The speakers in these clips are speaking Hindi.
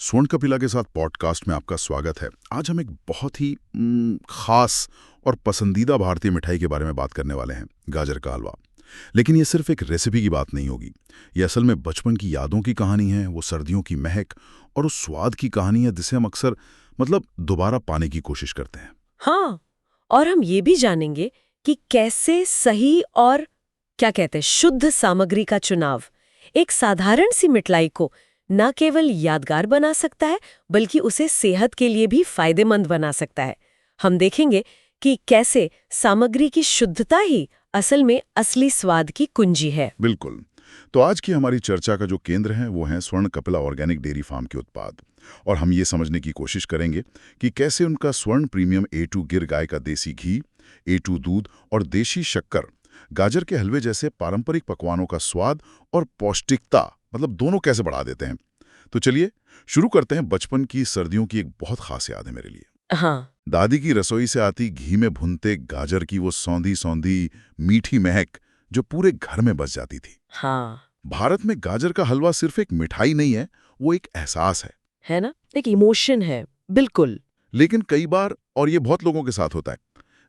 स्वर्ण कपिला के साथ पॉडकास्ट में आपका स्वागत है। आज हम एक बहुत ही खास और पसंदीदा भारतीय मिठाई के बारे में बात करने वाले हैं, गाजर का हलवा। लेकिन ये सिर्फ एक रेसिपी की बात नहीं होगी। ये असल में बचपन की यादों की कहानी है, वो सर्दियों की महक और उस स्वाद की कहानी है जिसे हम अक्सर दोबारा पाने की कोशिश करते हैं। हाँ, और हम ये भी जानेंगे कि कैसे सही और क्या कहते हैं शुद्ध सामग्री का चुनाव एक साधारण सी मिठाई को न केवल यादगार बना सकता है बल्कि उसे सेहत के लिए भी फायदेमंद बना सकता है। हम देखेंगे कि कैसे सामग्री की शुद्धता ही असल में असली स्वाद की कुंजी है। बिल्कुल। तो आज की हमारी चर्चा का जो केंद्र है वो है स्वर्ण कपिला ऑर्गेनिक डेयरी फार्म के उत्पाद। और हम ये समझने की कोशिश करेंगे कि कैसे उनका स्वर्ण प्रीमियम A2 गिर गाय का देसी घी, A2 दूध और देशी शक्कर गाजर के हलवे जैसे पारंपरिक पकवानों का स्वाद और पौष्टिकता दोनों कैसे बढ़ा देते हैं। तो चलिए शुरू करते हैं। बचपन की सर्दियों की एक बहुत खास याद है मेरे लिए। हाँ, दादी की रसोई से आती घी में भुनते गाजर की वो सौंधी सौंधी मीठी महक जो पूरे घर में बस जाती थी। हाँ, भारत में गाजर का हलवा सिर्फ एक मिठाई नहीं है, वो एक एहसास है ना, एक इमोशन है। बिल्कुल। लेकिन कई बार, और ये बहुत लोगों के साथ होता है,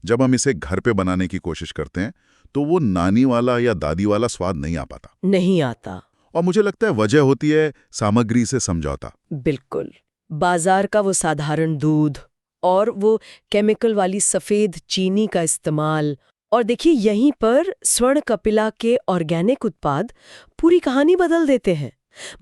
जब हम इसे घर पे बनाने की कोशिश करते हैं तो वो नानी वाला या दादी वाला स्वाद नहीं आ पाता। नहीं आता। और मुझे लगता है वजह होती है सामग्री से समझौता। बिल्कुल। बाजार का वो साधारण दूध और वो केमिकल वाली सफेद चीनी का इस्तेमाल, और देखिए यहीं पर स्वर्ण कपिला के ऑर्गेनिक उत्पाद पूरी कहानी बदल देते हैं।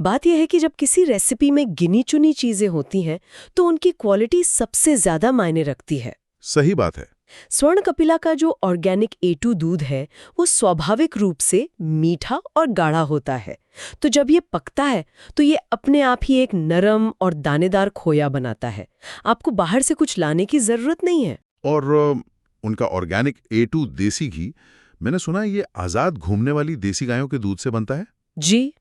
बात यह है कि जब किसी रेसिपी में गिनी चुनी चीजें होती हैं तो उनकी क्वालिटी सबसे ज्यादा मायने रखती है। सही बात है। स्वर्ण कपिला का जो ऑर्गेनिक A2 दूध है वो स्वाभाविक रूप से मीठा और गाढ़ा होता है। तो जब ये पकता है तो ये अपने आप ही एक नरम और दानेदार खोया बनाता है। आपको बाहर से कुछ लाने की जरूरत नहीं है। और उनका ऑर्गेनिक A2 देसी घी, मैंने सुना है ये आजाद घूमने वाली देसी गायों के दूध से बनता है। जी,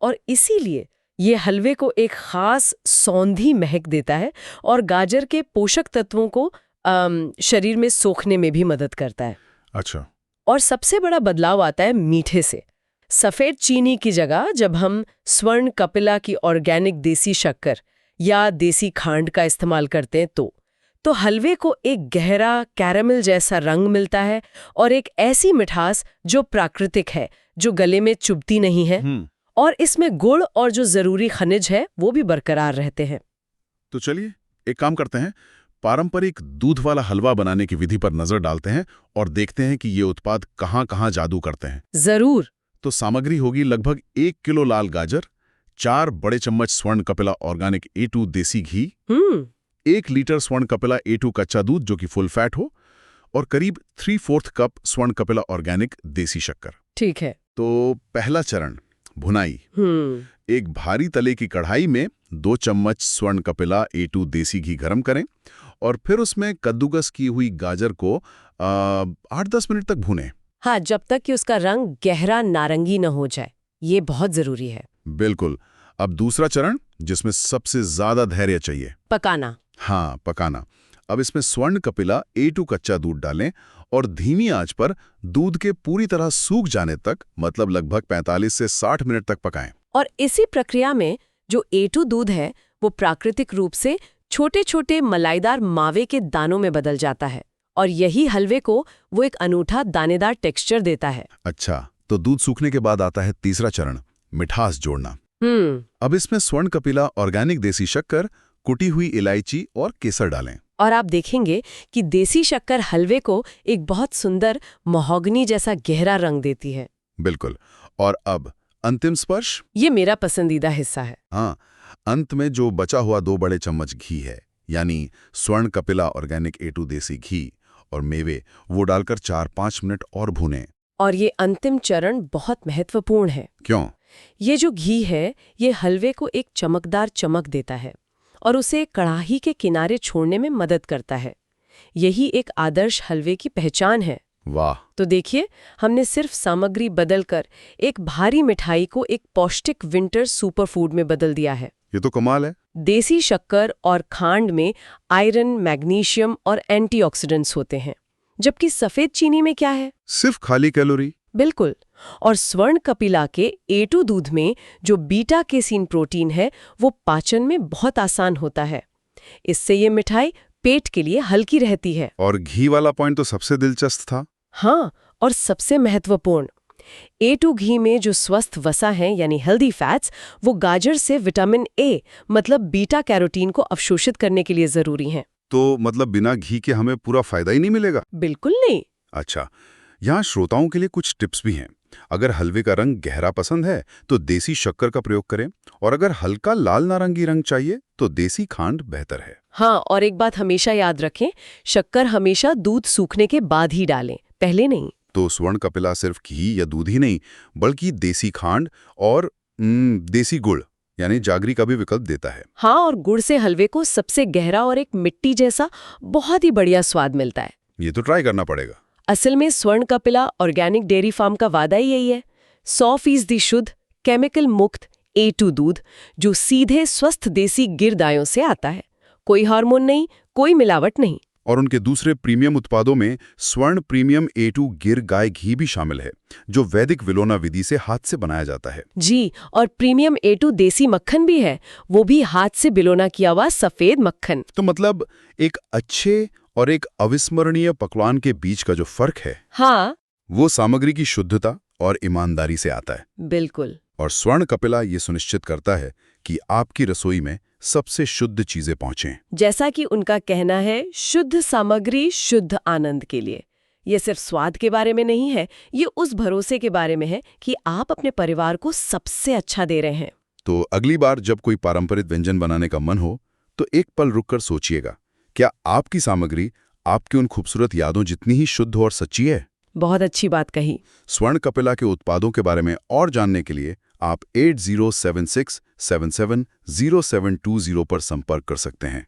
और इसीलिए ये हलवे को एक खास सौंधी महक देता है और गाजर के पोषक तत्वों को शरीर में सोखने में भी मदद करता है। अच्छा। और सबसे बड़ा बदलाव आता है मीठे से। सफेद चीनी की जगह जब हम स्वर्ण कपिला की ऑर्गेनिक देसी शक्कर या देसी खांड का इस्तेमाल करते हैं तो हलवे को एक गहरा कैरामल जैसा रंग मिलता है और एक ऐसी मिठास जो प्राकृतिक है, जो गले में चुभती नहीं है, और इसमें गुड़ और जो जरूरी खनिज है वो भी बरकरार रहते हैं। तो चलिए एक काम करते हैं, पारंपरिक दूध वाला हलवा बनाने की विधि पर नजर डालते हैं और देखते हैं कि ये उत्पाद कहाँ-कहाँ जादू करते हैं। जरूर। तो सामग्री होगी लगभग 1 किलो लाल गाजर, 4 बड़े चम्मच स्वर्ण कपिला ऑर्गेनिक A2 देसी घी, 1 लीटर स्वर्ण कपिला A2 कच्चा दूध जो कि फुल फैट हो, और करीब 3/4 कप स्वर्ण कपिला ऑर्गेनिक देसी शक्कर। ठीक है। तो पहला चरण, भुनाई। एक भारी तले की कढ़ाई में 2 चम्मच स्वर्ण कपिला A2 देसी घी गरम करें और फिर उसमें कद्दूकस की हुई गाजर को 8-10 मिनट तक भूनें। हाँ, जब तक कि उसका रंग गहरा नारंगी न हो जाए। ये बहुत जरूरी है। बिल्कुल। अब दूसरा चरण, जिसमें सबसे ज्यादा धैर्य चाहिए, पकाना। हाँ, पकाना। अब इसमें स्वर्ण कपिला A2 कच्चा दूध डालें और धीमी आंच पर दूध के पूरी तरह सूख जाने तक, लगभग 45 से 60 मिनट तक पकाएं। और इसी प्रक्रिया में जो A2 दूध है वो प्राकृतिक रूप से छोटे छोटे मलाईदार मावे के दानों में बदल जाता है और यही हलवे को वो एक अनूठा दानेदार टेक्सचर देता है। अच्छा, तो दूध सूखने के बाद आता है तीसरा चरण, मिठास जोड़ना। अब इसमें स्वर्ण कपिला ऑर्गेनिक देसी शक्कर, कुटी हुई इलायची और केसर डालें। और आप देखेंगे कि देसी शक्कर हलवे को एक बहुत सुंदर महोगनी जैसा गहरा रंग देती है। बिल्कुल। और अब अंतिम स्पर्श, ये मेरा पसंदीदा हिस्सा है। हाँ, अंत में जो बचा हुआ 2 बड़े चम्मच घी है, यानी स्वर्ण कपिला ऑर्गेनिक A2 देसी घी और मेवे, वो डालकर 4-5 मिनट और भूनें। और ये अंतिम चरण बहुत महत्वपूर्ण है। क्यों? ये जो घी है ये हलवे को एक चमकदार चमक देता है और उसे कढ़ाई के किनारे छोड़ने में मदद करता है। यही एक आदर्श हलवे की पहचान है। वाह! तो देखिए, हमने सिर्फ सामग्री बदलकर एक भारी मिठाई को एक पौष्टिक विंटर सुपरफूड में बदल दिया है। ये तो कमाल है। देसी शक्कर और खांड में आयरन, मैग्नीशियम और एंटीऑक्सीडेंट्स होते हैं, जबकि सफेद चीनी में क्या है? सिर्फ खाली कैलोरी। बिल्कुल। और स्वर्ण कपिला के A2 दूध में जो बीटा केसीन प्रोटीन है वो पाचन में बहुत आसान होता है। इससे ये मिठाई पेट के लिए हल्की रहती है। और घी वाला पॉइंट तो सबसे दिलचस्प था। हाँ, और सबसे महत्वपूर्ण, A2 घी में जो स्वस्थ वसा है यानी हेल्दी फैट्स, वो गाजर से विटामिन A मतलब बीटा कैरोटीन को अवशोषित करने के लिए जरूरी हैं। तो मतलब बिना घी के हमें पूरा फायदा ही नहीं मिलेगा? बिल्कुल नहीं। अच्छा, यहाँ श्रोताओं के लिए कुछ टिप्स भी हैं। अगर हलवे का रंग गहरा पसंद है तो देसी शक्कर का प्रयोग करें, और अगर हल्का लाल नारंगी रंग चाहिए तो देसी खांड बेहतर है। हाँ, और एक बात हमेशा याद रखें, शक्कर हमेशा दूध सूखने के बाद ही डालें, पहले नहीं। तो स्वर्ण कपिला सिर्फ घी या दूध ही नहीं, बल्कि देसी खांड और देसी गुड़ यानी जागरी का भी विकल्प देता है। हाँ, और गुड़ से हलवे को सबसे गहरा और एक मिट्टी जैसा बहुत ही बढ़िया स्वाद मिलता है। ये तो ट्राई करना पड़ेगा। असल में स्वर्ण कपिला ऑर्गेनिक डेयरी फार्म का वादा ही यही है, 100% शुद्ध, केमिकल मुक्त A2 दूध जो सीधे स्वस्थ देसी गिर गायों से आता है। कोई हार्मोन नहीं, कोई मिलावट नहीं। और उनके दूसरे प्रीमियम उत्पादों में स्वर्ण प्रीमियम A2 गिर गाय घी भी शामिल है, जो वैदिक विलोना विधि से हाथ से बनाया जाता है। जी, और प्रीमियम A2 देसी मक्खन भी है, वो भी हाथ से बिलोना किया हुआ सफेद मक्खन। तो मतलब एक अच्छे और एक अविस्मरणीय पकवान के बीच का जो फर्क है, हाँ, वो सामग्री की शुद्धता और ईमानदारी से आता है। बिल्कुल। और स्वर्ण कपिला ये सुनिश्चित करता है कि आपकी रसोई में सबसे शुद्ध चीजें पहुंचें। जैसा कि उनका कहना है, शुद्ध सामग्री शुद्ध आनंद के लिए। ये सिर्फ स्वाद के बारे में नहीं है, ये उस भरोसे के बारे में है कि आप अपने परिवार को सबसे अच्छा दे रहे हैं। तो अगली बार जब कोई पारंपरिक व्यंजन बनाने का मन हो तो एक पल रुककर सोचिएगा, क्या आपकी सामग्री आपकी उन खूबसूरत यादों जितनी ही शुद्ध और सच्ची है? बहुत अच्छी बात कही। स्वर्ण कपिला के उत्पादों के बारे में और जानने के लिए आप 8076770720 पर संपर्क कर सकते हैं।